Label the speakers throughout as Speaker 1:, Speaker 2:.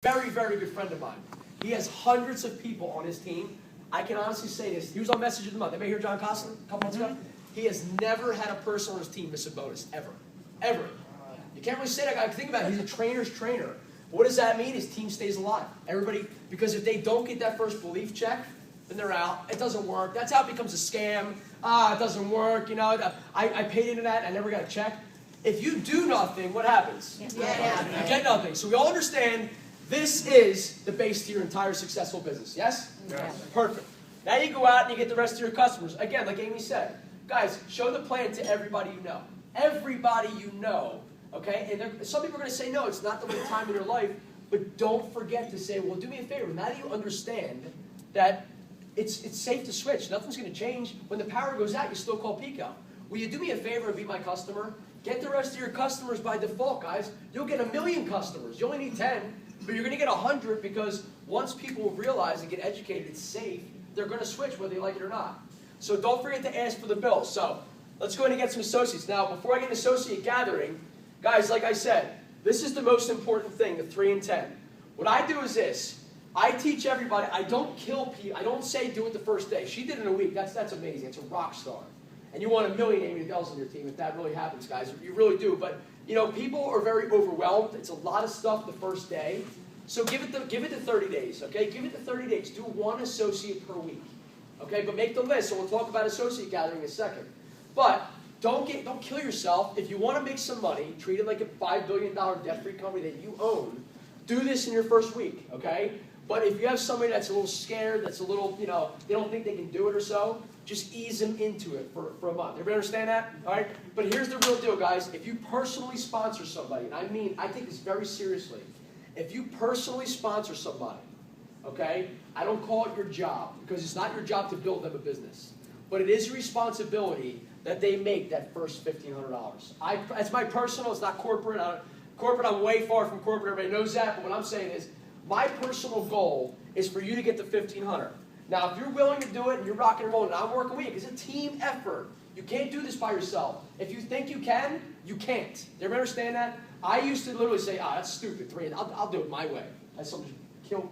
Speaker 1: Very, very good friend of mine. He has hundreds of people on his team. I can honestly say this. He was on Message of the Month. Anybody hear John Costin a couple months ago? He has never had a person on his team miss a bonus, ever. Ever. You can't really say that guy. Think about it. He's a trainer's trainer. What does that mean? His team stays alive. Everybody, because if they don't get that first belief check, then they're out. It doesn't work. That's how it becomes a scam. It doesn't work. You know, I paid into that. I never got a check. If you do nothing, what happens? You get nothing. So we all understand this is the base to your entire successful business. Yes? Yes. Perfect. Now you go out and you get the rest of your customers. Again, like Amy said, guys, show the plan to everybody you know. Everybody you know. Okay? And some people are going to say, no, it's not the right time in your life. But don't forget to say, well, do me a favor. Now that you understand that it's safe to switch. Nothing's going to change. When the power goes out, you still call Pico. Will you do me a favor and be my customer? Get the rest of your customers by default, guys. You'll get 1 million customers. You only need 10. But you're going to get 100 because once people realize and get educated it's safe, they're going to switch whether they like it or not. So don't forget to ask for the bill. So let's go ahead and get some associates. Now, before I get an associate gathering, guys, like I said, this is the most important thing, the 3 and 10. What I do is this. I teach everybody. I don't kill people. I don't say do it the first day. She did it in a week. That's amazing. It's a rock star. And you want 1 million Amy Adels on your team if that really happens, guys. You really do. But you know, people are very overwhelmed. It's a lot of stuff the first day. So give it the 30 days, okay? Give it the 30 days. Do 1 associate per week, okay? But make the list, so we'll talk about associate gathering in a second. But don't kill yourself. If you want to make some money, treat it like a $5 billion debt-free company that you own. Do this in your first week, okay? But if you have somebody that's a little scared, that's a little, you know, they don't think they can do it or so, just ease them into it for a month. Everybody understand that? All right? But here's the real deal, guys. If you personally sponsor somebody, and I take this very seriously. If you personally sponsor somebody, okay, I don't call it your job because it's not your job to build them a business. But it is your responsibility that they make that first $1,500. That's my personal, it's not corporate. Corporate, I'm way far from corporate. Everybody knows that. But what I'm saying is my personal goal is for you to get the $1,500. Now, if you're willing to do it and you're rocking and rolling, and I'm working with you, it's a team effort. You can't do this by yourself. If you think you can, you can't. Do you ever understand that? I used to literally say, that's stupid, 3. I'll do it my way. That's something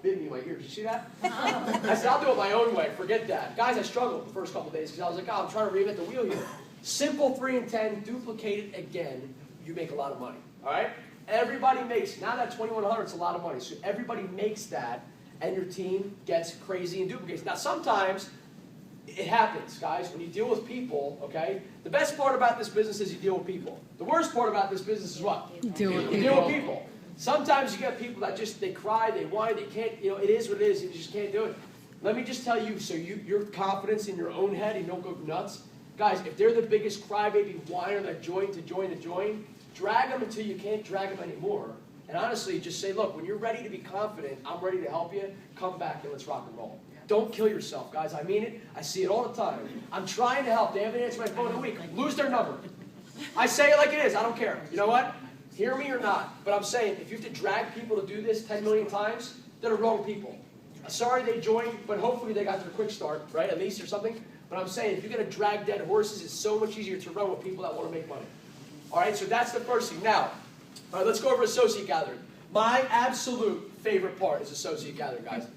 Speaker 1: bit me in my ear. Did you see that? I said, I'll do it my own way. Forget that. Guys, I struggled the first couple days because I was like, I'm trying to reinvent the wheel here. Simple 3 and 10, duplicate it again, you make a lot of money. All right? Everybody makes, now that 2,100 is a lot of money. So everybody makes that, and your team gets crazy and duplicates. Now, sometimes it happens, guys, when you deal with people, okay? The best part about this business is you deal with people. The worst part about this business is what? You deal with people. Sometimes you get people that just, they cry, they whine, they can't, you know, it is what it is, you just can't do it. Let me just tell you, so your confidence in your own head, you don't go nuts. Guys, if they're the biggest crybaby whiner that join, drag them until you can't drag them anymore. And honestly, just say, look, when you're ready to be confident, I'm ready to help you, come back and let's rock and roll. Don't kill yourself, guys. I mean it. I see it all the time. I'm trying to help. They haven't answered my phone in a week. Lose their number. I say it like it is. I don't care. You know what? Hear me or not. But I'm saying, if you have to drag people to do this 10 million times, they're the wrong people. Sorry they joined, but hopefully they got their quick start, right? At least or something. But I'm saying, if you're going to drag dead horses, it's so much easier to run with people that want to make money. All right? So that's the first thing. Now, all right, let's go over associate gathering. My absolute favorite part is associate gathering, guys.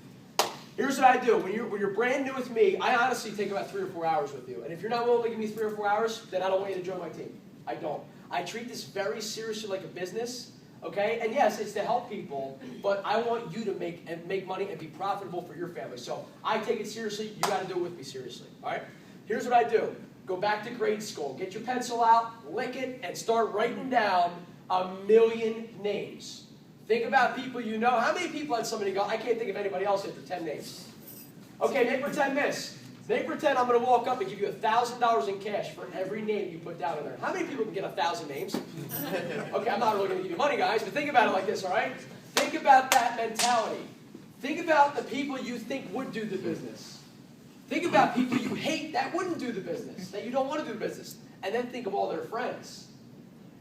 Speaker 1: Here's what I do. When you're brand new with me, I honestly take about 3 or 4 hours with you. And if you're not willing to give me 3 or 4 hours, then I don't want you to join my team. I don't. I treat this very seriously like a business, okay? And yes, it's to help people, but I want you to make money and be profitable for your family. So I take it seriously. You got to do it with me seriously, all right? Here's what I do. Go back to grade school. Get your pencil out, lick it, and start writing down 1 million names. Think about people you know. How many people had somebody go, I can't think of anybody else after 10 names? Okay, make pretend this. Make pretend I'm going to walk up and give you $1,000 in cash for every name you put down in there. How many people can get 1,000 names? Okay, I'm not really going to give you money, guys, but think about it like this, all right? Think about that mentality. Think about the people you think would do the business. Think about people you hate that wouldn't do the business, that you don't want to do the business. And then think of all their friends.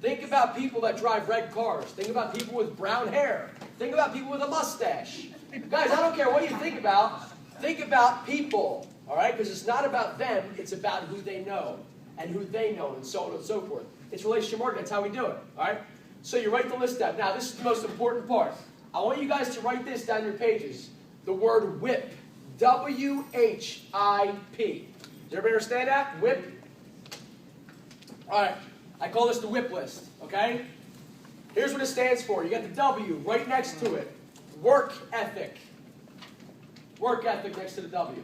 Speaker 1: Think about people that drive red cars. Think about people with brown hair. Think about people with a mustache. Guys, I don't care what you think about. Think about people, all right? Because it's not about them. It's about who they know and who they know and so on and so forth. It's relationship marketing. That's how we do it, all right? So you write the list down. Now, this is the most important part. I want you guys to write this down your pages. The word whip. W-H-I-P. Does everybody understand that? Whip? All right. I call this the whip list, okay? Here's what it stands for. You got the W right next to it. Work ethic. Work ethic next to the W.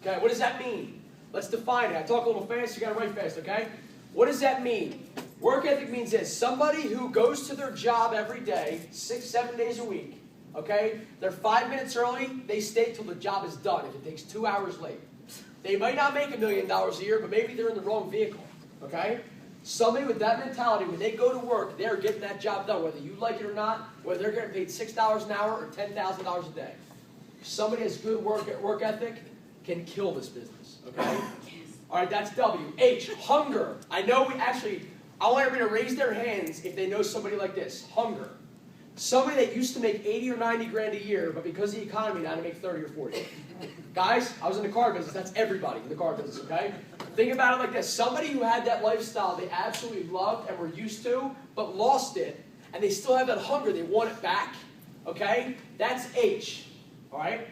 Speaker 1: Okay, what does that mean? Let's define it. I talk a little fast, you got to write fast, okay? What does that mean? Work ethic means this. Somebody who goes to their job every day, 6-7 days a week, okay? They're 5 minutes early, they stay till the job is done if it takes 2 hours late. They might not make $1 million a year, but maybe they're in the wrong vehicle, okay? Somebody with that mentality, when they go to work, they're getting that job done, whether you like it or not, whether they're getting paid $6 an hour or $10,000 a day. Somebody has good work ethic can kill this business, okay? All right, that's W. H, hunger. I know I want everybody to raise their hands if they know somebody like this. Hunger. Somebody that used to make 80 or 90 grand a year, but because of the economy now to make 30 or 40. Guys, I was in the car business. That's everybody in the car business, okay? Think about it like this. Somebody who had that lifestyle they absolutely loved and were used to, but lost it, and they still have that hunger. They want it back, okay? That's H, all right?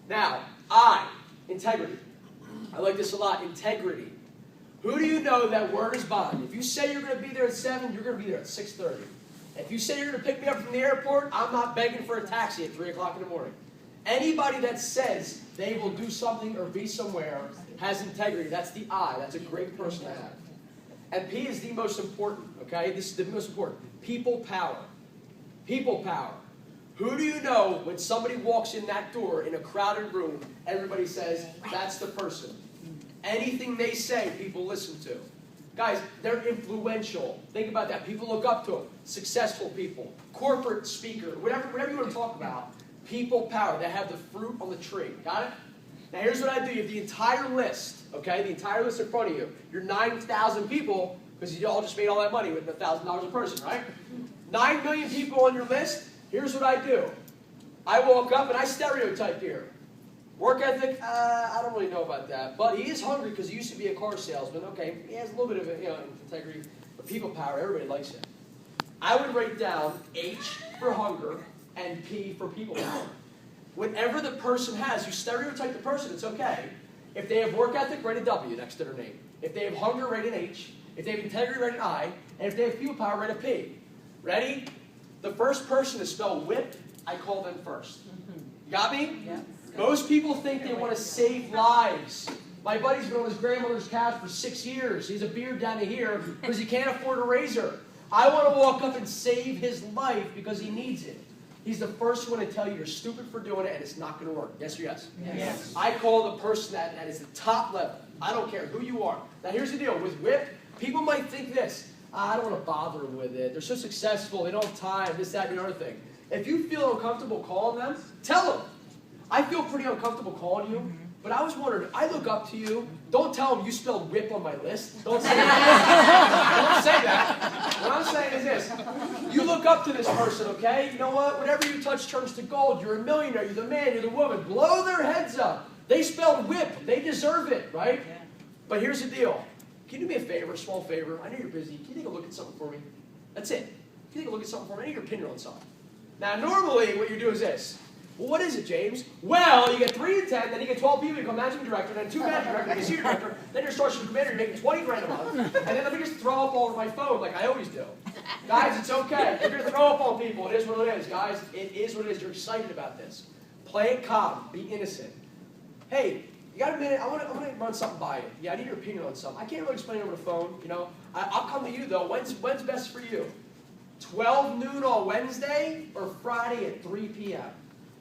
Speaker 1: Now, I, integrity. I like this a lot, integrity. Who do you know that word is bond? If you say you're going to be there at 7, you're going to be there at 6:30. If you say you're going to pick me up from the airport, I'm not begging for a taxi at 3 o'clock in the morning. Anybody that says they will do something or be somewhere has integrity. That's the I. That's a great person to have. And P is the most important, okay? This is the most important. People power. People power. Who do you know when somebody walks in that door in a crowded room, everybody says, that's the person. Anything they say, people listen to. Guys, they're influential. Think about that. People look up to them. Successful people. Corporate speaker. Whatever you want to talk about. People power. They have the fruit on the tree. Got it? Now here's what I do. You have the entire list, okay? The entire list in front of you. You're 9,000 people, because you all just made all that money with $1,000 a person, right? 9 million people on your list. Here's what I do. I walk up and I stereotype here. Work ethic, I don't really know about that. But he is hungry because he used to be a car salesman. Okay, he has a little bit of integrity. But people power, everybody likes him. I would write down H for hunger and P for people power. Whatever the person has, you stereotype the person, it's okay. If they have work ethic, write a W next to their name. If they have hunger, write an H. If they have integrity, write an I. And if they have people power, write a P. Ready? The first person to spell whip, I call them first. You got me?
Speaker 2: Yeah.
Speaker 1: Most people think they want to save lives. My buddy's been on his grandmother's couch for 6 years. He's a beard down to here because he can't afford a razor. I want to walk up and save his life because he needs it. He's the first one to tell you you're stupid for doing it and it's not going to work. Yes or yes?
Speaker 2: Yes.
Speaker 1: I call the person that is the top level. I don't care who you are. Now here's the deal. With whip, people might think this. I don't want to bother them with it. They're so successful. They don't have time. This, that, and the other thing. If you feel uncomfortable calling them, tell them. I feel pretty uncomfortable calling you, but I was wondering, I look up to you. Don't tell them you spelled whip on my list. Don't say that. Don't say that. What I'm saying is this. You look up to this person, okay? You know what? Whatever you touch turns to gold. You're a millionaire. You're the man. You're the woman. Blow their heads up. They spelled whip. They deserve it, right? Yeah. But here's the deal. Can you do me a favor, a small favor? I know you're busy. Can you take a look at something for me? That's it. Can you take a look at something for me? I need your opinion on something. Now, normally what you do is this. Well, what is it, James? Well, you get 3 to 10, then you get 12 people, you become managing director, then 2 managing director, then senior director, then you're starting commander, you're making 20 grand a month, and then let me just throw up all over my phone like I always do. Guys, it's okay. You're going to throw up on people. It is what it is, guys. It is what it is. You're excited about this. Play it calm. Be innocent. Hey, you got a minute? I want to run something by you. Yeah, I need your opinion on something. I can't really explain it over the phone, you know. I'll come to you, though. When's best for you? 12 noon on Wednesday or Friday at 3 p.m.?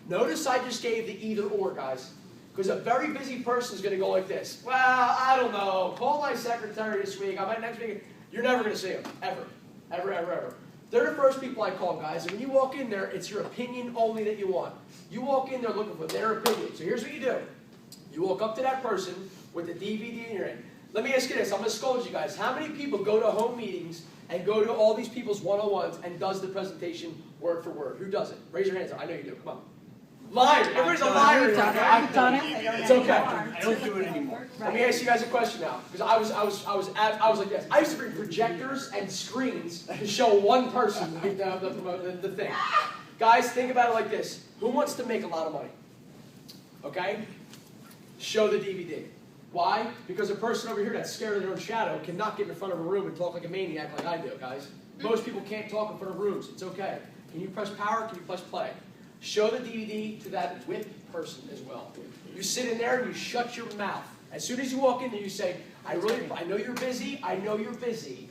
Speaker 1: Notice I just gave the either or, guys. Because a very busy person is going to go like this. Well, I don't know. Call my secretary this week. I might next week. You're never going to see them. Ever. Ever, ever, ever. They're the first people I call, guys. And when you walk in there, it's your opinion only that you want. You walk in there looking for their opinion. So here's what you do. You walk up to that person with the DVD in your hand. Let me ask you this. I'm going to scold you guys. How many people go to home meetings and go to all these people's one-on-ones and does the presentation word for word? Who does it? Raise your hands up. I know you do. Come on. Liar. Everybody's a liar.
Speaker 2: I've done it.
Speaker 1: It's okay.
Speaker 3: I don't do it anymore.
Speaker 1: Let me ask you guys a question now, because I was like this. I used to bring projectors and screens to show one person the thing. Guys, think about it like this. Who wants to make a lot of money? Okay? Show the DVD. Why? Because a person over here that's scared of their own shadow cannot get in front of a room and talk like a maniac like I do, guys. Most people can't talk in front of rooms. It's okay. Can you press power? Can you press play? Show the DVD to that whip person as well. You sit in there and you shut your mouth. As soon as you walk in there, you say, I know you're busy. I know you're busy.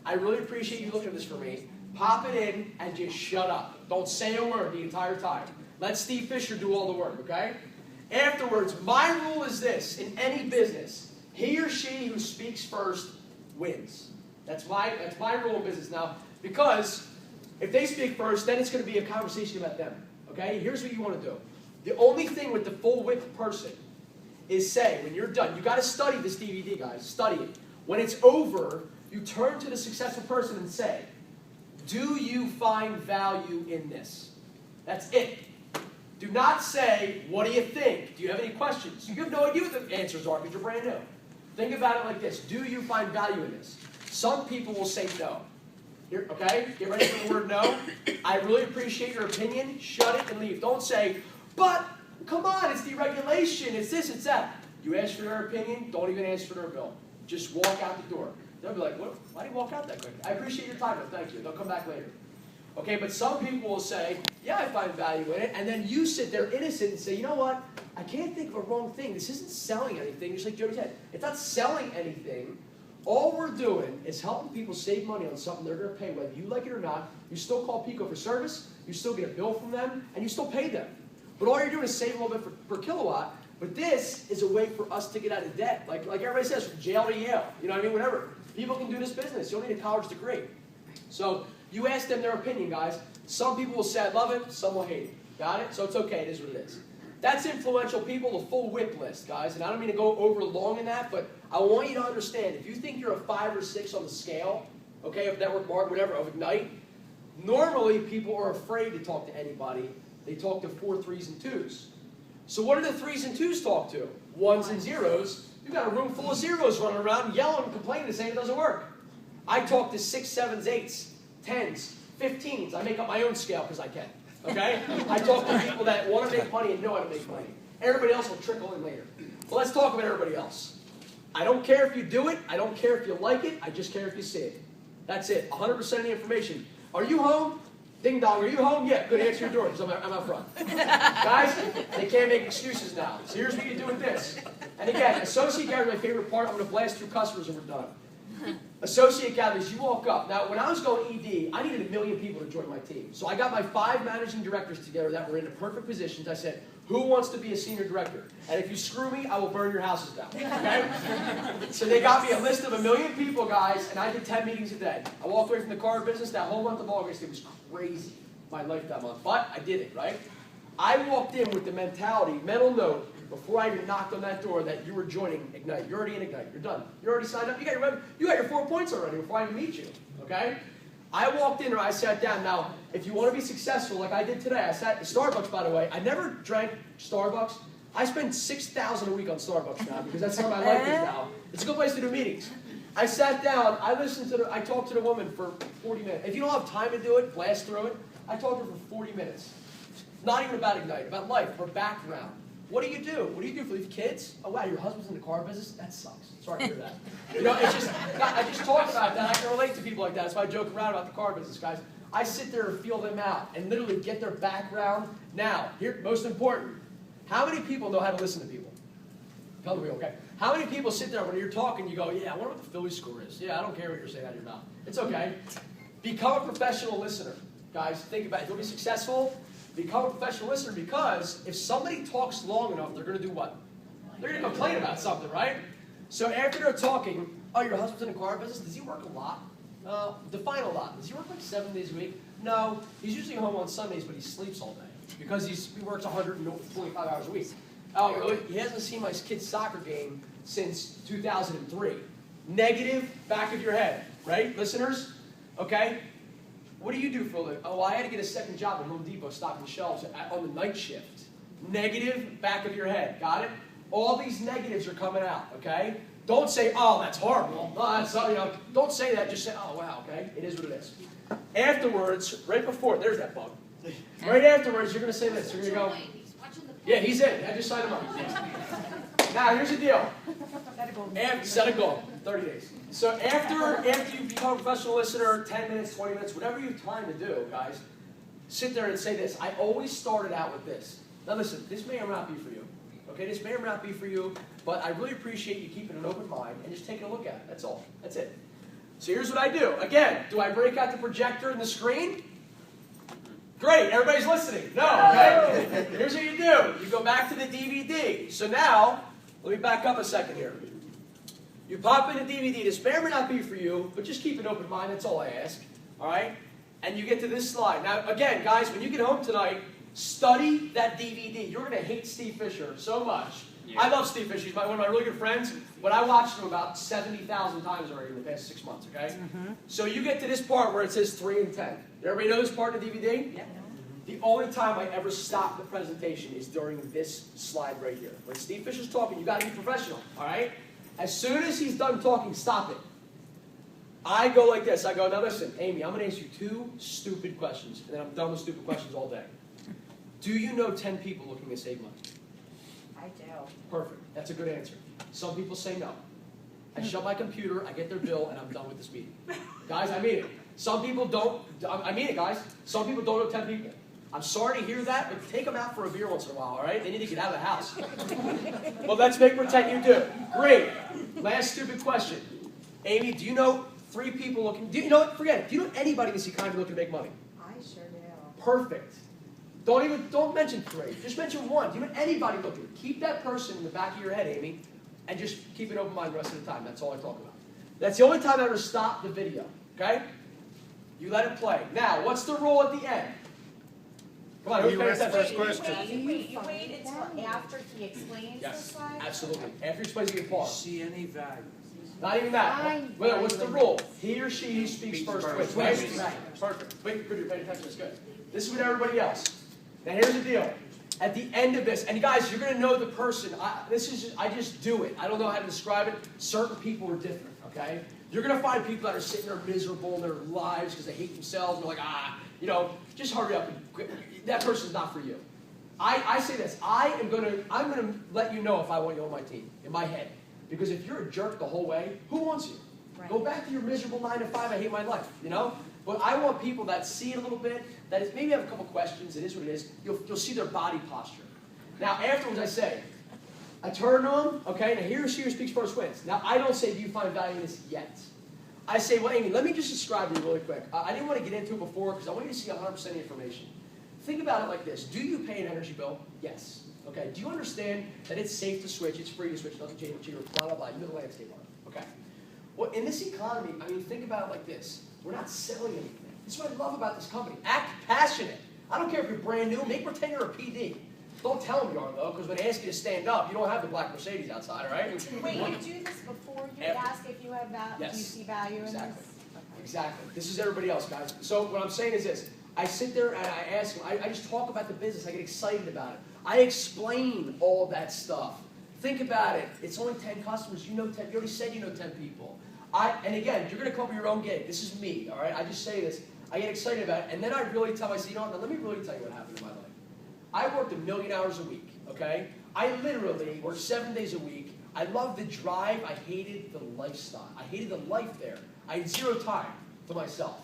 Speaker 1: I really appreciate you looking at this for me. Pop it in and just shut up. Don't say a word the entire time. Let Steve Fisher do all the work, okay? Afterwards, my rule is this. In any business, he or she who speaks first wins. That's my rule in business now. Because if they speak first, then it's going to be a conversation about them. Okay? Here's what you want to do. The only thing with the full whip person is say, when you're done, you got to study this DVD, guys. Study it. When it's over, you turn to the successful person and say, do you find value in this? That's it. Do not say, what do you think? Do you have any questions? You have no idea what the answers are because you're brand new. Think about it like this. Do you find value in this? Some people will say no. Here, okay? Get ready for the word no. I really appreciate your opinion. Shut it and leave. Don't say, but, come on, it's deregulation. It's this, it's that. You ask for their opinion. Don't even ask for their bill. Just walk out the door. They'll be like, what? Why did you walk out that quick? I appreciate your time, but thank you. They'll come back later. Okay, but some people will say, yeah, I find value in it. And then you sit there innocent and say, you know what? I can't think of a wrong thing. This isn't selling anything. Just like Jody said, it's not selling anything. All we're doing is helping people save money on something they're going to pay, whether you like it or not. You still call Pico for service. You still get a bill from them. And you still pay them. But all you're doing is save a little bit per kilowatt. But this is a way for us to get out of debt. Like everybody says, from jail to Yale. You know what I mean? Whatever. People can do this business. You don't need a college degree. So you ask them their opinion, guys. Some people will say, I love it. Some will hate it. Got it? So it's okay. It is what it is. That's influential people, the full whip list, guys. And I don't mean to go over long in that, but I want you to understand, if you think you're a 5 or 6 on the scale, okay, of network marketing, whatever, of Ignite, normally people are afraid to talk to anybody. They talk to 4 3s and 2s. So what do the 3s and 2s talk to? 1s and 0s. You've got a room full of 0s running around yelling and complaining and saying it doesn't work. I talk to 6s, 7s, 8s, 10s, 15s. I make up my own scale because I can. Okay? I talk to people that want to make money and know how to make money. Everybody else will trickle in later. Well, let's talk about everybody else. I don't care if you do it. I don't care if you like it. I just care if you see it. That's it. 100% of the information. Are you home? Ding dong. Are you home? Yeah. Good. Answer your door because I'm out front. Guys, they can't make excuses now. So here's what you do with this. And again, associate gathering is my favorite part. I'm going to blast through customers and we're done. Associate gatherings, you walk up. Now, when I was going ED, I needed 1 million people to join my team. So I got my 5 managing directors together that were in the perfect positions. I said, who wants to be a senior director? And if you screw me, I will burn your houses down. Okay? So they got me a list of 1 million people, guys, and I did 10 meetings a day. I walked away from the car business that whole month of August. It was crazy, my life that month. But I did it, right? I walked in with the mental note, before I even knocked on that door, that you were joining Ignite. You're already in Ignite. You're done. You're already signed up. You got your 4 points already before I even meet you. Okay? I walked in or I sat down. Now, if you want to be successful, like I did today, I sat at Starbucks, by the way. I never drank Starbucks. I spend $6,000 a week on Starbucks now because that's how my life is now. It's a good place to do meetings. I sat down. I talked to the woman for 40 minutes. If you don't have time to do it, blast through it. I talked to her for 40 minutes. Not even about Ignite, about life, her background. What do you do? What do you do for these kids? Oh, wow, your husband's in the car business? That sucks. Sorry to hear that. You know, it's just, I just talked about that. I can relate to people like that. That's why I joke around about the car business, guys. I sit there and feel them out and literally get their background. Now, here, most important, how many people know how to listen to people? Tell me, okay. How many people sit there when you're talking, you go, yeah, I wonder what the Phillies score is. Yeah, I don't care what you're saying out of your mouth. It's okay. Become a professional listener. Guys, think about it. You'll be successful. Become a professional listener because if somebody talks long enough, they're going to do what? They're going to complain about something, right? So after they're talking, oh, your husband's in the car business? Does he work a lot? Define a lot. Does he work like 7 days a week? No. He's usually home on Sundays, but he sleeps all day because he works 125 hours a week. Oh, really? He hasn't seen my kid's soccer game since 2003. Negative, back of your head, right, listeners? Okay? What do you do for a living? Oh, I had to get a second job at Home Depot stocking shelves on the night shift. Negative, back of your head. Got it? All these negatives are coming out, okay? Don't say, oh, that's horrible. No, that's, don't say that. Just say, oh, wow, okay? It is what it is. Afterwards, right before, there's that bug. Right afterwards, you're going to say this. You're going to go, yeah, he's in. I just signed him up. Now, here's the deal. Set a goal. 30 days. So after you become a professional listener, 10 minutes, 20 minutes, whatever you have time to do, guys, sit there and say this. I always started out with this. Now listen, this may or not be for you. Okay, this may or not be for you, but I really appreciate you keeping an open mind and just taking a look at it. That's all. That's it. So here's what I do. Again, do I break out the projector and the screen? Great, everybody's listening. No, okay? Here's what you do. You go back to the DVD. So now, let me back up a second here. You pop in the DVD. This may or may not be for you, but just keep an open mind. That's all I ask. All right? And you get to this slide. Now, again, guys, when you get home tonight, study that DVD. You're going to hate Steve Fisher so much. Yeah. I love Steve Fisher. He's one of my really good friends, but I watched him about 70,000 times already in the past 6 months, okay? So you get to this part where it says 3 and 10. Everybody know this part of the DVD? Yeah. The only time I ever stop the presentation is during this slide right here. When Steve Fisher's talking, you got to be professional, all right? As soon as he's done talking, stop it. I go like this. I go, now listen, Amy, I'm going to ask you 2 stupid questions, and then I'm done with stupid questions all day. Do you know 10 people looking to save money?
Speaker 2: I do.
Speaker 1: Perfect. That's a good answer. Some people say no. I shut my computer, I get their bill, and I'm done with this meeting. Guys, I mean it. Some people don't. I mean it, guys. Some people don't know 10 people. I'm sorry to hear that, but take them out for a beer once in a while, all right? They need to get out of the house. Well, let's make pretend you do. Great. Last stupid question. Amy, do you know 3 people looking? Do you know what? Forget it. Do you know anybody in this economy looking to make money?
Speaker 2: I sure do.
Speaker 1: Perfect. Don't mention 3. Just mention 1. Do you know anybody looking? Keep that person in the back of your head, Amy, and just keep an open mind the rest of the time. That's all I talk about. That's the only time I ever stop the video. Okay? You let it play. Now, what's the rule at the end? Come on, who's paying attention?
Speaker 3: First question.
Speaker 2: You wait until after he explains the slide?
Speaker 1: Absolutely. After he explains, you can pause.
Speaker 3: See any value?
Speaker 1: Not even that. Wait, what's the rule? He or she speaks first. Right. Perfect. Wait, good, you're paying attention. That's good. This is with everybody else. Now here's the deal. At the end of this, and guys, you're going to know the person. I just do it. I don't know how to describe it. Certain people are different, okay? You're going to find people that are sitting there miserable in their lives because they hate themselves. And they're like, just hurry up. That person's not for you. I say this. I'm going to let you know if I want you on my team, in my head. Because if you're a jerk the whole way, who wants you? Right. Go back to your miserable 9 to 5, I hate my life, But I want people that see it a little bit, that is, maybe have a couple questions, it is what it is. You'll see their body posture. Now, afterwards, I say, I turn to them, okay, now he or she who speaks first wins. Now, I don't say, do you find value in this yet? I say, well, Amy, let me just describe you really quick. I didn't want to get into it before because I want you to see 100% of the information. Think about it like this. Do you pay an energy bill? Yes. Okay. Do you understand that it's safe to switch, it's free to switch, nothing changes, blah, blah, blah, you know the landscape on it? Okay. Well, in this economy, think about it like this. We're not selling anything. This is what I love about this company. Act passionate. I don't care if you're brand new. Make pretend you're a PD. Don't tell them you are, though, because when they ask you to stand up, you don't have the black Mercedes outside, all right?
Speaker 2: Wait, you do this before you ask if you have value?
Speaker 1: Yes.
Speaker 2: Do you see value in this?
Speaker 1: Okay. Exactly. This is everybody else, guys. So what I'm saying is this. I sit there and I ask them. I just talk about the business. I get excited about it. I explain all that stuff. Think about it. It's only 10 customers. You know 10. You already said you know 10 people. And again, you're going to come up with your own gig. This is me, all right? I just say this. I get excited about it. And then I really tell myself, now let me really tell you what happened in my life. I worked 1,000,000 hours a week, okay? I literally worked 7 days a week. I loved the drive. I hated the lifestyle. I hated the life there. I had 0 time for myself.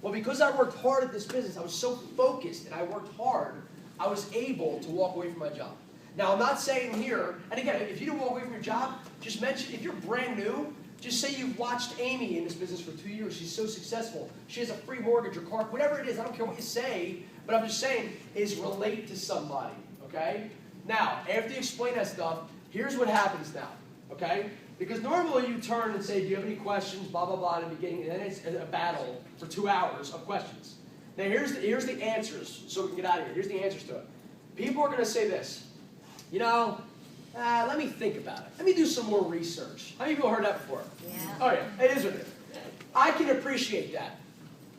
Speaker 1: Well, because I worked hard at this business, I was so focused and I worked hard, I was able to walk away from my job. Now, I'm not saying here, and again, if you didn't walk away from your job, just mention, if you're brand new, just say you've watched Amy in this business for 2 years. She's so successful. She has a free mortgage or car, whatever it is. I don't care what you say, but I'm just saying is relate to somebody, okay? Now, after you explain that stuff, here's what happens now, okay? Because normally you turn and say, do you have any questions, blah, blah, blah, in the beginning, and then it's a battle for 2 hours of questions. Now, here's the answers, so we can get out of here. Here's the answers to it. People are going to say this, let me think about it. Let me do some more research. How many people heard that before?
Speaker 2: Yeah.
Speaker 1: Oh, yeah. It is what it is. I can appreciate that.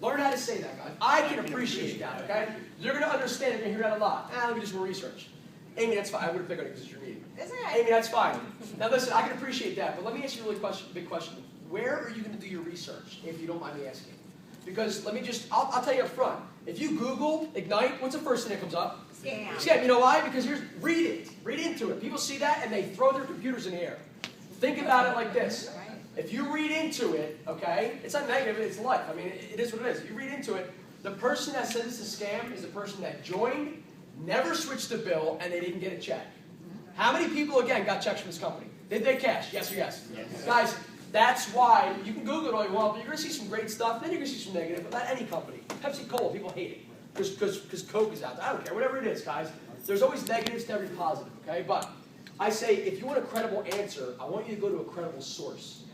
Speaker 1: Learn how to say that, guys. I can appreciate that, okay? You're going to understand. You're going to hear that a lot. Let me do some more research. Amy, that's fine. I would have picked on it because it's your meeting.
Speaker 2: Isn't it?
Speaker 1: Amy, that's fine. Now, listen, I can appreciate that, but let me ask you a really big question. Where are you going to do your research, if you don't mind me asking? Because let me just, I'll tell you up front. If you Google Ignite, what's the first thing that comes up?
Speaker 2: Scam.
Speaker 1: Scam. You know why? Because read it. Read into it. People see that and they throw their computers in the air. Think about it like this. If you read into it, okay, it's not negative, it's life. I mean, it is what it is. You read into it, the person that said it's a scam is the person that joined, never switched the bill, and they didn't get a check. How many people, again, got checks from this company? Did they cash? Yes or yes? Yes. Guys, that's why, you can Google it all you want, but you're going to see some great stuff, then you're going to see some negative about any company. Pepsi-Cola, people hate it because Coke is out there. I don't care, whatever it is, guys. There's always negatives to every positive, okay? But I say, if you want a credible answer, I want you to go to a credible source.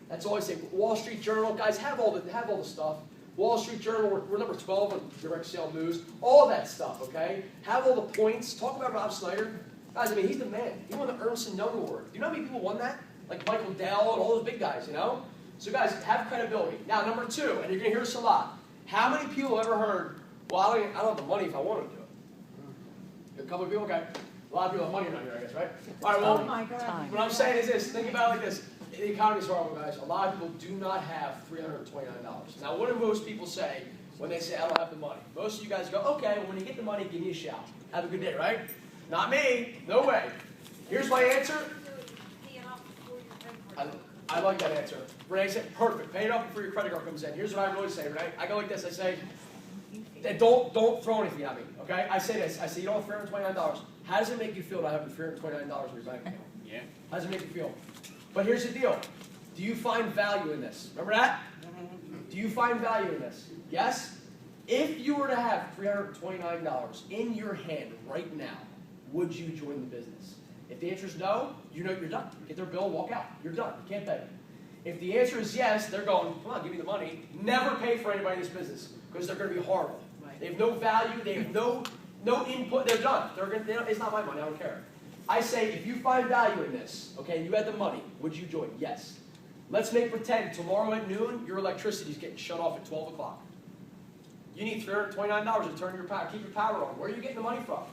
Speaker 1: That's all I say. Wall Street Journal, guys, have all the stuff. Wall Street Journal, we're number 12 on direct sale news. All that stuff, okay? Have all the points. Talk about Rob Snyder. Guys, I mean, he's the man. He won the Ernst & Young Award. Do you know how many people won that? Like Michael Dell and all those big guys, you know? So guys, have credibility. Now, number 2, and you're going to hear this a lot. How many people have ever heard, well, I don't have the money if I wanted to do it? A couple of people? Okay. A lot of people have money around here, I guess, right? All right, well,
Speaker 2: Oh my God.
Speaker 1: what I'm saying is this. Think about it like this. The economy's horrible, guys. A lot of people do not have $329. Now, what do most people say when they say, I don't have the money? Most of you guys go, okay, well, when you get the money, give me a shout. Have a good day, right? Not me. No way. Here's my answer. I like that answer. Renee said, perfect. Pay it off before your credit card comes in. Here's what I really say, Renee. I go like this. I say, don't throw anything at me, okay? I say this. I say, you don't have $329. How does it make you feel to have the $329 in your bank account? Yeah. How does it make you feel? But here's the deal. Do you find value in this? Remember that? Do you find value in this? Yes? If you were to have $329 in your hand right now, would you join the business? If the answer is no, you know you're done. Get their bill, walk out. You're done. You can't pay. If the answer is yes, they're going, come on, give me the money. Never pay for anybody in this business because they're going to be horrible. They have no value. They have no input. They're done. It's not my money. I don't care. I say, if you find value in this, okay, and you had the money, would you join? Yes. Let's make pretend tomorrow at noon, your electricity is getting shut off at 12 o'clock. You need $329 to turn your power, keep your power on. Where are you getting the money from?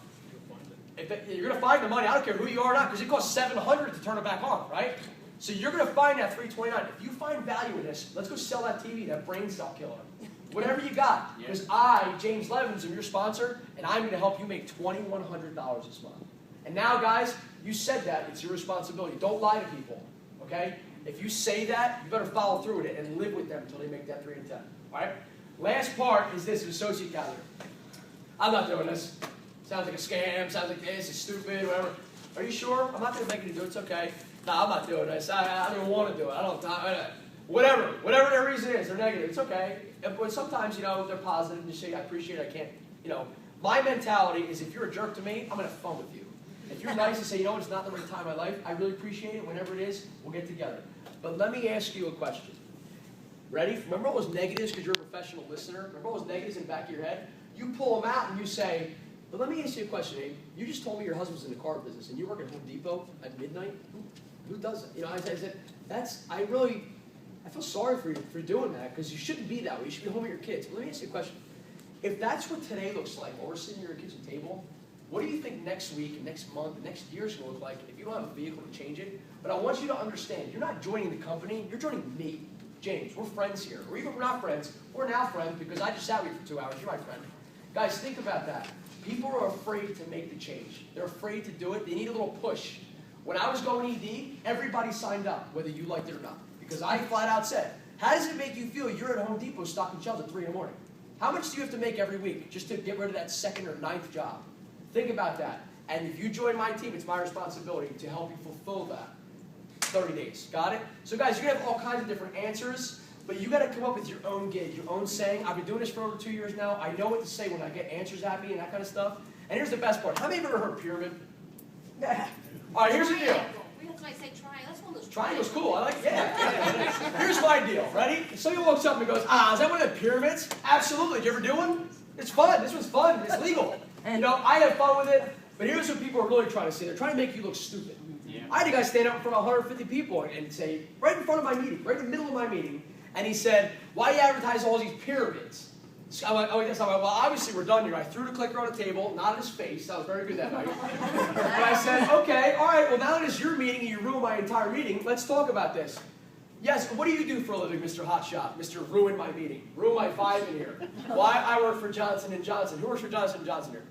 Speaker 1: You're going to find the money. I don't care who you are or not, because it costs $700 to turn it back on, right? So you're going to find that $329. If you find value in this, let's go sell that TV, that brain cell killer. Whatever you got. Because I, James Levins, am your sponsor, and I'm going to help you make $2,100 this month. And now, guys, you said that. It's your responsibility. Don't lie to people, okay? If you say that, you better follow through with it and live with them until they make that 3 and 10, all right? Last part is this, associate calendar. I'm not doing this. Sounds like a scam. Sounds like this. It's stupid, whatever. Are you sure? I'm not going to make you do it. It's okay. No, I'm not doing this. I don't even want to do it. I don't. Whatever their reason is, they're negative. It's okay. But sometimes, you know, they're positive and you say, I appreciate it. I can't, you know. My mentality is if you're a jerk to me, I'm going to have fun with you. If you're nice and say, you know what, it's not the right time in my life, I really appreciate it. Whenever it is, we'll get together. But let me ask you a question. Ready? Remember all those negatives because you're a professional listener? Remember all those negatives in the back of your head? You pull them out and you say, but let me ask you a question, Abe. You just told me your husband's in the car business and you work at Home Depot at midnight? Who does it? You know, I said, I feel sorry for you for doing that because you shouldn't be that way. You should be home with your kids. But let me ask you a question. If that's what today looks like while we're sitting here at your kitchen table, what do you think next week, next month, next year is going to look like if you don't have a vehicle to change it? But I want you to understand, you're not joining the company, you're joining me. James, we're friends here. Or even if we're not friends, we're now friends because I just sat with you for 2 hours. You're my friend. Guys, think about that. People are afraid to make the change. They're afraid to do it. They need a little push. When I was going ED, everybody signed up, whether you liked it or not. Because I flat out said, how does it make you feel you're at Home Depot stocking shelves at 3 in the morning? How much do you have to make every week just to get rid of that 2nd or 9th job? Think about that. And if you join my team, it's my responsibility to help you fulfill that. 30 days. Got it? So guys, you're going to have all kinds of different answers, but you got to come up with your own gig, your own saying. I've been doing this for over 2 years now. I know what to say when I get answers at me and that kind of stuff. And here's the best part. How many of you have ever heard pyramid? Yeah. All right, here's the deal.
Speaker 3: That's why I say triangle. That's one of those
Speaker 1: Triangle's cool. I like it. Yeah. Here's my deal. Ready? If somebody walks up and goes, is that one of the pyramids? Absolutely. Did you ever do one? It's fun. This one's fun. It's legal. You know, I have fun with it. But here's what people are really trying to say. They're trying to make you look stupid. Yeah. I had a guy stand up in front of 150 people and say, right in front of my meeting, right in the middle of my meeting, and he said, why do you advertise all these pyramids? So I went, well, obviously we're done here. I threw the clicker on the table, not in his face. That was very good that night. But I said, okay, all right, well, now that it's your meeting and you ruined my entire meeting, let's talk about this. Yes, what do you do for a living, Mr. Hotshot? Mr. Ruin My Meeting. Ruin my vibe in here. Why? I work for Johnson & Johnson. Who works for Johnson & Johnson here?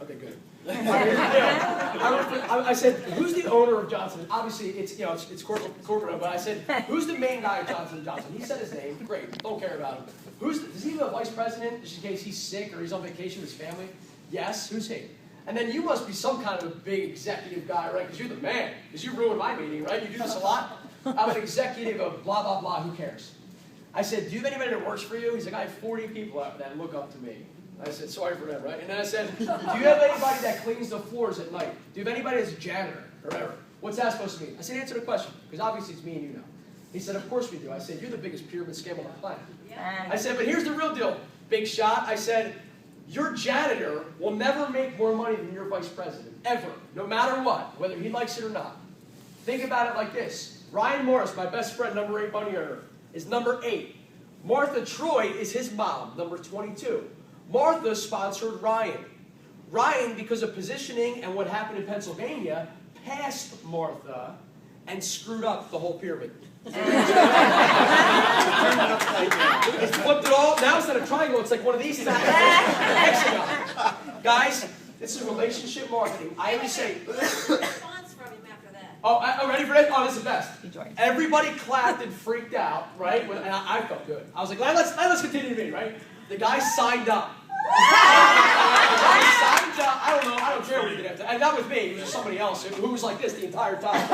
Speaker 1: Okay, good. I said, who's the owner of Johnson? Obviously, it's corporate, but I said, who's the main guy at Johnson & Johnson? He said his name. Great. Don't care about him. Does he have a vice president, just in case he's sick or he's on vacation with his family? Yes. Who's he? And then you must be some kind of a big executive guy, right? Because you're the man. Because you ruined my meeting, right? You do this a lot. I'm an executive of blah, blah, blah. Who cares? I said, do you have anybody that works for you? He's like, I have 40 people that look up to me. I said, sorry for them, right? And then I said, do you have anybody that cleans the floors at night? Do you have anybody that's a janitor or whatever? What's that supposed to mean? I said, answer the question, because obviously it's me and you know. He said, of course we do. I said, you're the biggest pyramid scam on the planet. I said, but here's the real deal, big shot. I said, your janitor will never make more money than your vice president, ever, no matter what, whether he likes it or not. Think about it like this. Ryan Morris, my best friend, number 8 money earner, is number 8. Martha Troy is his mom, number 22. Martha sponsored Ryan. Ryan, because of positioning and what happened in Pennsylvania, passed Martha and screwed up the whole pyramid. It's flipped it all. Now instead of triangle, it's like one of these hexagon. Guys, this is relationship marketing. I always say.
Speaker 3: Response from him after that.
Speaker 1: Oh, ready for it? Oh, this is the best. Everybody clapped and freaked out, right? And I felt good. I was like, let's continue the meeting, right? The guy signed up. I don't care what he did after. And that was me. It was just somebody else who was like this the entire time. The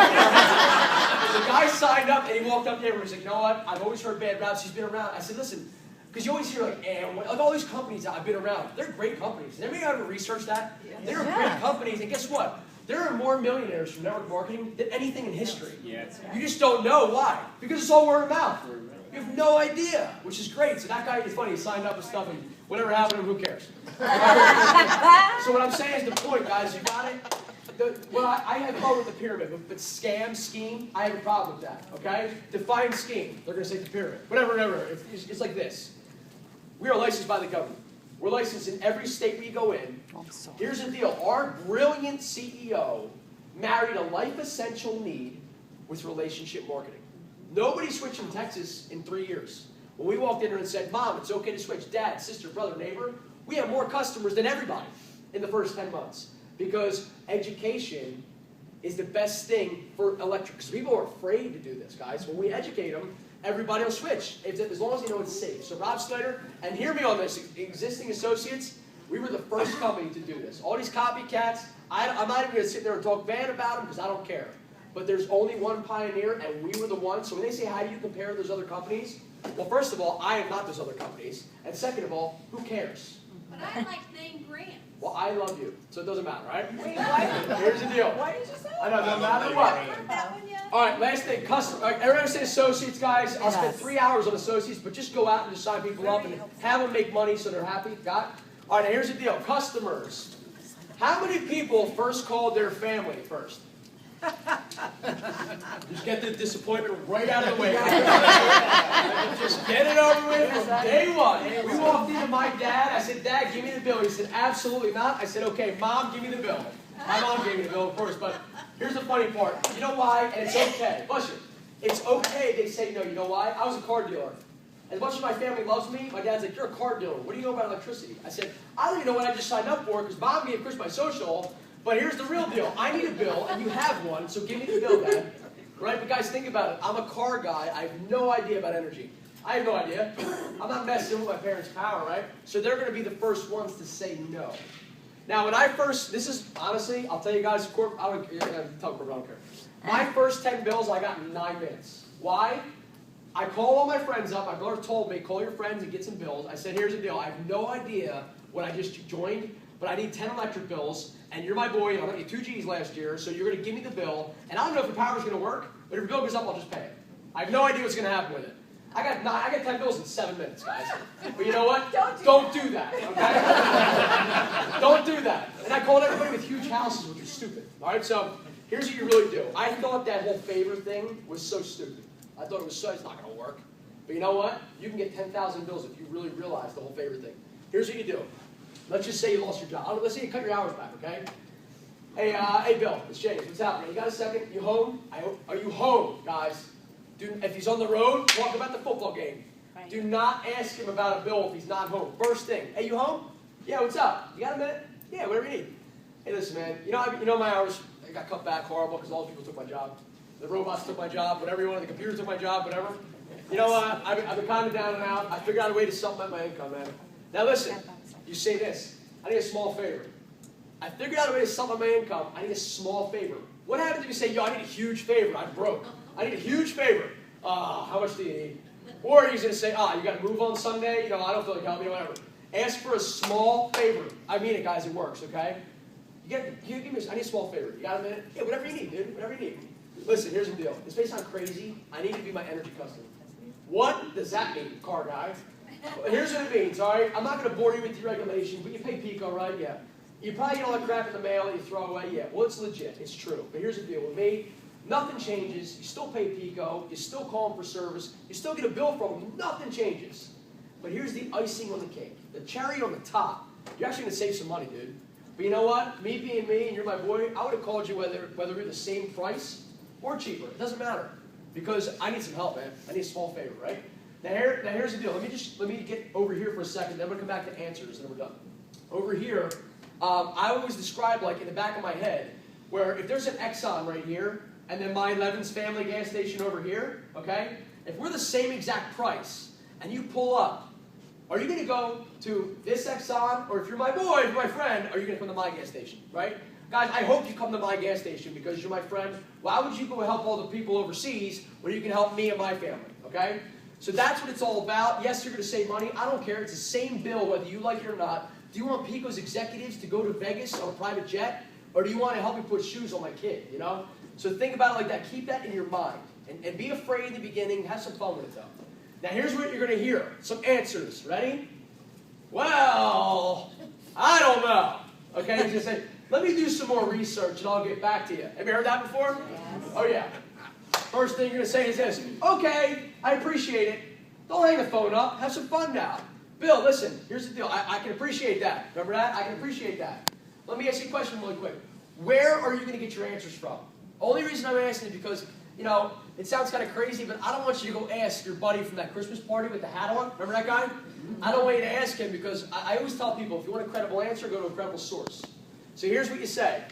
Speaker 1: guy signed up and he walked up there and he was like, you know what? I've always heard bad raps. He's been around. I said, listen, because you always hear like all these companies that I've been around. They're great companies. Has anybody ever researched that? Yeah. They're great companies. And guess what? There are more millionaires from network marketing than anything in history. Yeah, you just don't know why. Because it's all word of mouth. You have no idea, which is great. So that guy is funny. He signed up and stuff, and whatever happened to him, who cares? So what I'm saying is the point, guys. You got it? I have fun with the pyramid, but scam, scheme, I have a problem with that, okay? Define scheme. They're going to say the pyramid. Whatever. It's like this. We are licensed by the government. We're licensed in every state we go in. Here's the deal. Our brilliant CEO married a life essential need with relationship marketing. Nobody switched from Texas in 3 years. When we walked in there and said, Mom, it's okay to switch, Dad, sister, brother, neighbor, we have more customers than everybody in the first 10 months. Because education is the best thing for electric. Because people are afraid to do this, guys. When we educate them, everybody will switch, as long as you know it's safe. So Rob Snyder, and hear me on this, existing associates, we were the first company to do this. All these copycats, I'm not even going to sit there and talk bad about them because I don't care. But there's only one pioneer, and we were the one. So when they say, how do you compare those other companies? Well, first of all, I am not those other companies. And second of all, who cares?
Speaker 3: But I like name brands.
Speaker 1: Well, I love you, so it doesn't matter, right?
Speaker 2: Wait, why?
Speaker 1: Here's the deal.
Speaker 2: Why did you say
Speaker 1: I know, no matter what.
Speaker 3: Heard that one yet?
Speaker 1: All right, last thing, everyone say associates, guys. I'll spend 3 hours on associates, but just go out and just sign people up and have them make money so they're happy. Got it? All right, now here's the deal. Customers. How many people first called their family first? Just get the disappointment right out of the way. Just get it over with from day one. We walked into my dad. I said, Dad, give me the bill. He said, absolutely not. I said, okay, Mom, give me the bill. My mom gave me the bill, of course, but here's the funny part. You know why? And it's okay. Bless you. It's okay they say no. You know why? I was a car dealer. As much as my family loves me, my dad's like, you're a car dealer. What do you know about electricity? I said, I don't even know what I just signed up for because Mom gave Chris my social. But here's the real deal. I need a bill, and you have one, so give me the bill, Dad. Right? But guys, think about it. I'm a car guy. I have no idea about energy. I have no idea. I'm not messing with my parents' power, right? So they're going to be the first ones to say no. Now, when I first, this is, honestly, I'll tell you guys, I don't care. My first 10 bills, I got in 9 minutes. Why? I call all my friends up. My brother told me, call your friends and get some bills. I said, here's the deal. I have no idea what I just joined, but I need 10 electric bills. And you're my boy, I got you 2 Gs last year, so you're going to give me the bill. And I don't know if the power's going to work, but if your bill goes up, I'll just pay it. I have no idea what's going to happen with it. I got 10 bills in 7 minutes, guys. But you know what? Don't do that, okay? Don't do that. And I called everybody with huge houses, which is stupid. All right, so here's what you really do. I thought that whole favor thing was so stupid. I thought it's not going to work. But you know what? You can get 10,000 bills if you really realize the whole favor thing. Here's what you do. Let's just say you lost your job. Let's say you cut your hours back, okay? Hey, Bill, it's James. What's happening? You got a second? You home? Are you home, guys? If he's on the road, talk about the football game. Right. Do not ask him about a bill if he's not home. First thing, hey, you home? Yeah, what's up? You got a minute? Yeah, whatever you need. Hey, listen, man. You know my hours. I got cut back horrible because all the people took my job. The robots took my job. Whatever you want. The computers took my job. Whatever. You know what? I've been kind of down and out. I figured out a way to supplement my income, man. Now listen. You say this. I need a small favor. I figured out a way to supplement my income. I need a small favor. What happens if you say, yo, I need a huge favor. I'm broke. I need a huge favor. How much do you need? Or he's going to say, you got to move on Sunday. I don't feel like helping you, whatever. Ask for a small favor. I mean it, guys. It works, okay? I need a small favor. You got a minute? Yeah, whatever you need, dude. Whatever you need. Listen, here's the deal. This may sound crazy. I need to be my energy customer. What does that mean, car guy? Well, here's what it means, all right? I'm not going to bore you with the regulations, but you pay Pico, right? Yeah. You probably get all that crap in the mail that you throw away. Yeah. Well, it's legit. It's true. But here's the deal. With me, nothing changes. You still pay Pico. You still call them for service. You still get a bill from them. Nothing changes. But here's the icing on the cake. The cherry on the top. You're actually going to save some money, dude. But you know what? Me being me and you're my boy, I would have called you whether we're the same price or cheaper. It doesn't matter. Because I need some help, man. I need a small favor, right? Now here's the deal. Let me get over here for a second. Then we're going to come back to answers, and then we're done. Over here, I always describe, like, in the back of my head, where if there's an Exxon right here, and then my Levins family gas station over here, okay? If we're the same exact price, and you pull up, are you going to go to this Exxon, or if you're my boy, if you're my friend, are you going to come to my gas station, right? Guys, I hope you come to my gas station because you're my friend. Why would you go help all the people overseas when you can help me and my family, okay? So that's what it's all about. Yes, you're going to save money. I don't care. It's the same bill whether you like it or not. Do you want Pico's executives to go to Vegas on a private jet? Or do you want to help me put shoes on my kid, you know? So think about it like that. Keep that in your mind. And be afraid in the beginning. Have some fun with it, though. Now, here's what you're going to hear. Some answers. Ready? Well, I don't know. Okay? He's going to say, let me do some more research and I'll get back to you. Have you heard that before? Yes. Oh, yeah. First thing you're going to say is this. Okay, I appreciate it. Don't hang the phone up. Have some fun now. Bill, listen, here's the deal. I can appreciate that. Remember that? I can appreciate that. Let me ask you a question really quick. Where are you going to get your answers from? Only reason I'm asking is because, it sounds kind of crazy, but I don't want you to go ask your buddy from that Christmas party with the hat on. Remember that guy? I don't want you to ask him because I always tell people, if you want a credible answer, go to a credible source. So here's what you say.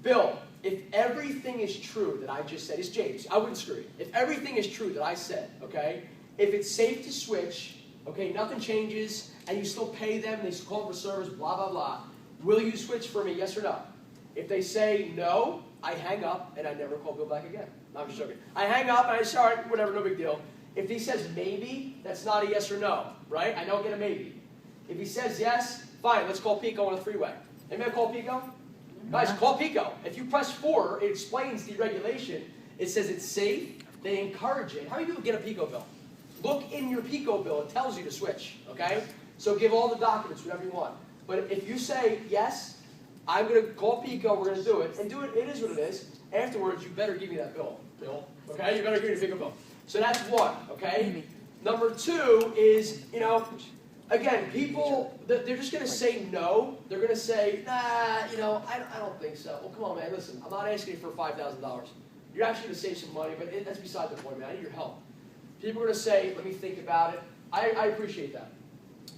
Speaker 1: Bill, if everything is true that I just said, it's James, I wouldn't screw you. If everything is true that I said, okay, if it's safe to switch, okay, nothing changes, and you still pay them, they still call for service, blah, blah, blah, will you switch for me, yes or no? If they say no, I hang up, and I never call Bill back again. No, I'm just joking. I hang up, and I say, all right, whatever, no big deal. If he says maybe, that's not a yes or no, right? I don't get a maybe. If he says yes, fine, let's call Pico on the freeway. Anybody call Pico? Guys, call Pico. If you press 4, it explains the regulation. It says it's safe. They encourage it. How many people get a Pico bill? Look in your Pico bill. It tells you to switch, okay? So give all the documents, whatever you want. But if you say, yes, I'm going to call Pico, we're going to do it, and do it, it is what it is. Afterwards, you better give me that bill, okay? You better give me the Pico bill. So that's one, okay? Number 2 is, again, people, they're just going to say no. They're going to say, nah, I don't think so. Well, come on, man, listen, I'm not asking you for $5,000. You're actually going to save some money, but that's beside the point, man. I need your help. People are going to say, let me think about it. I appreciate that.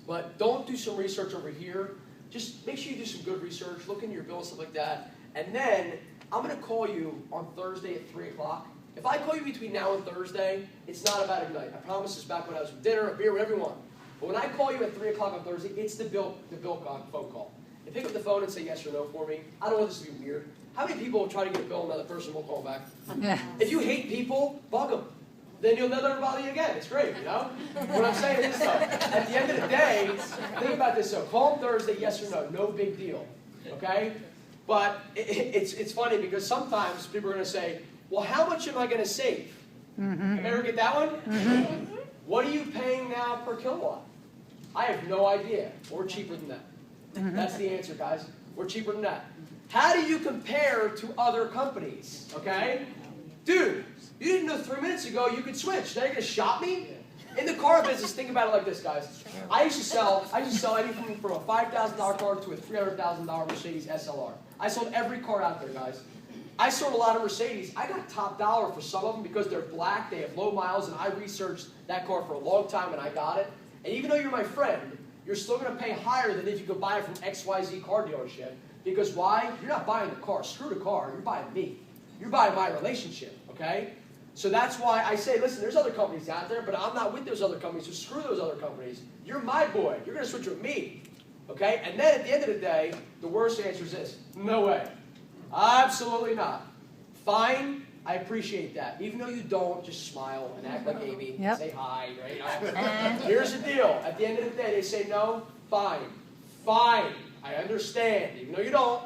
Speaker 1: But don't do some research over here. Just make sure you do some good research. Look into your bill and stuff like that. And then I'm going to call you on Thursday at 3 o'clock. If I call you between now and Thursday, it's not about Ignite. I promise it's back when I was with dinner, a beer, whatever you want. But when I call you at 3 o'clock on Thursday, it's the bill phone call. And pick up the phone and say yes or no for me. I don't want this to be weird. How many people will try to get a bill and another person won't call back? If you hate people, bug them. Then you'll never bother you again. It's great, What I'm saying is, though, at the end of the day, think about this, though. Call them Thursday, yes or no. No big deal, okay? But it's funny because sometimes people are going to say, well, how much am I going to save? You ever get that one? What are you paying now per kilowatt? I have no idea. We're cheaper than that. That's the answer, guys. We're cheaper than that. How do you compare to other companies, okay? Dude, you didn't know 3 minutes ago you could switch. Now you're going to shop me? In the car business, think about it like this, guys. I used to sell anything from a $5,000 car to a $300,000 Mercedes SLR. I sold every car out there, guys. I sold a lot of Mercedes. I got top dollar for some of them because they're black, they have low miles, and I researched that car for a long time and I got it. And even though you're my friend, you're still going to pay higher than if you could buy it from XYZ car dealership. Because why? You're not buying the car. Screw the car. You're buying me. You're buying my relationship, okay? So that's why I say, listen, there's other companies out there, but I'm not with those other companies, so screw those other companies. You're my boy. You're going to switch with me, okay? And then at the end of the day, the worst answer is this. No way. Absolutely not. Fine. I appreciate that. Even though you don't, just smile and act like Amy.
Speaker 4: Yep.
Speaker 1: Say hi, right? Here's the deal. At the end of the day, they say no. Fine. Fine. I understand. Even though you don't.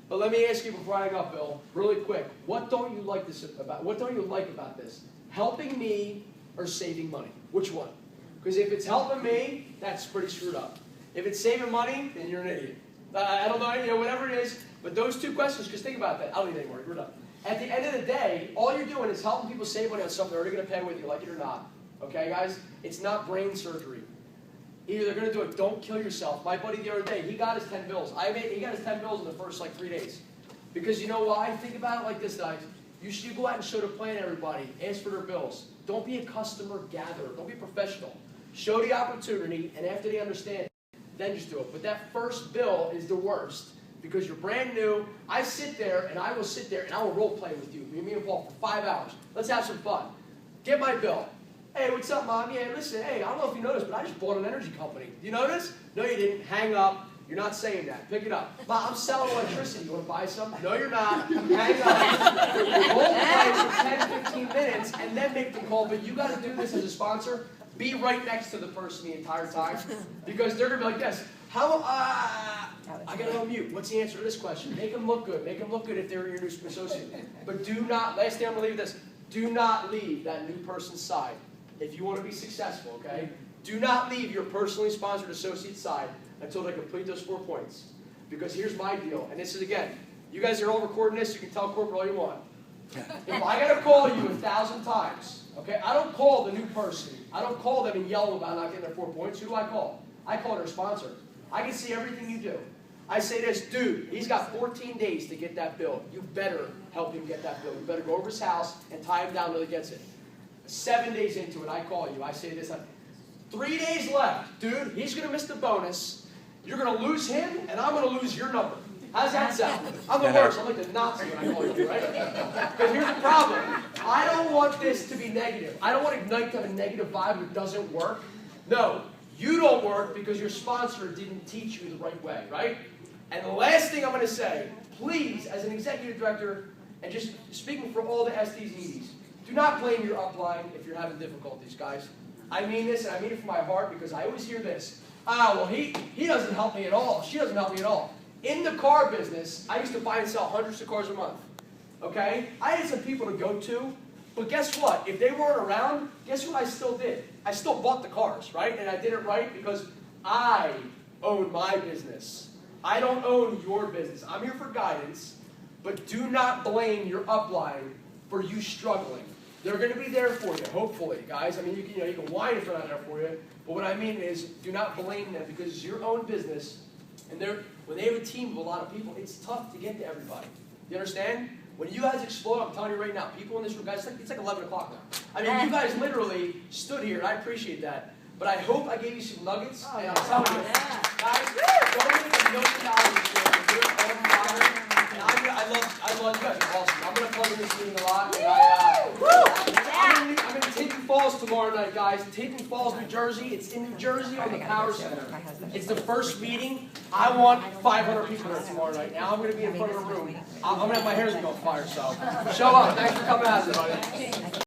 Speaker 1: But let me ask you before I hang up, Bill, really quick. What don't you like about this? Helping me or saving money? Which one? Because if it's helping me, that's pretty screwed up. If it's saving money, then you're an idiot. I don't know, whatever it is. But those two questions, just think about that. I don't need any more. We're done. At the end of the day, all you're doing is helping people save money on something they're already going to pay whether you like it or not. Okay, guys? It's not brain surgery. Either they're going to do it, don't kill yourself. My buddy the other day, he got his 10 bills. He got his 10 bills in the first 3 days. Because you know why? Think about it like this, guys. You should go out and show the plan to everybody. Ask for their bills. Don't be a customer gatherer. Don't be professional. Show the opportunity, and after they understand, then just do it. But that first bill is the worst. Because you're brand new. I sit there, and I will sit there, and I will role play with you. Me and Paul for 5 hours. Let's have some fun. Get my bill. Hey, what's up, Mom? Yeah, listen, hey, I don't know if you noticed, but I just bought an energy company. Do you notice? No, you didn't. Hang up. You're not saying that. Pick it up. Mom, I'm selling electricity. You want to buy some? No, you're not. Hang up. Role play for 10, 15 minutes, and then make the call. But you got to do this as a sponsor. Be right next to the person the entire time. Because they're going to be like this. I got to unmute. What's the answer to this question? Make them look good. Make them look good if they're your new associate. But do not, last thing I'm going to leave this, do not leave that new person's side. If you want to be successful, okay? Do not leave your personally sponsored associate's side until they complete those 4 points. Because here's my deal, and this is, again, you guys are all recording this, you can tell corporate all you want. If I got to call you 1,000 times, okay, I don't call the new person. I don't call them and yell them about not getting their 4 points. Who do I call? I call their sponsor. I can see everything you do. I say this, dude, he's got 14 days to get that bill. You better help him get that bill. You better go over his house and tie him down until he gets it. 7 days into it, I call you. I say this, 3 days left. Dude, he's going to miss the bonus. You're going to lose him, and I'm going to lose your number. How's that sound? I'm the worst. I'm like the Nazi when I call you, right? Because here's the problem. I don't want this to be negative. I don't want Ignite to have a negative vibe that doesn't work. No, you don't work because your sponsor didn't teach you the right way, right? And the last thing I'm going to say, please, as an executive director, and just speaking for all the SDs and EDs, do not blame your upline if you're having difficulties, guys. I mean this, and I mean it from my heart, because I always hear this. Well, he doesn't help me at all. She doesn't help me at all. In the car business, I used to buy and sell hundreds of cars a month. Okay? I had some people to go to, but guess what? If they weren't around, guess what I still did? I still bought the cars, right? And I did it right because I own my business. I don't own your business. I'm here for guidance, but do not blame your upline for you struggling. They're going to be there for you, hopefully, guys. I mean, you can whine if they're not there for you, but what I mean is do not blame them because it's your own business, and when they have a team of a lot of people, it's tough to get to everybody. You understand? When you guys explode, I'm telling you right now, people in this room, guys, it's like 11 o'clock now. I mean, you guys literally stood here, and I appreciate that. But I hope I gave you some nuggets, and I'm telling you, guys, don't make $1 million for it. Do it on fire. And I love you guys are awesome. I'm going to plug in this meeting a lot. And I'm in Tinton Falls tomorrow night, guys. Tinton Falls, New Jersey. It's in New Jersey on the Power Center. It's the first meeting. I want 500 people there tomorrow night. Now I'm going to be in front of a room. I'm going to have my hair on fire, so show up. Thanks for coming out, everybody.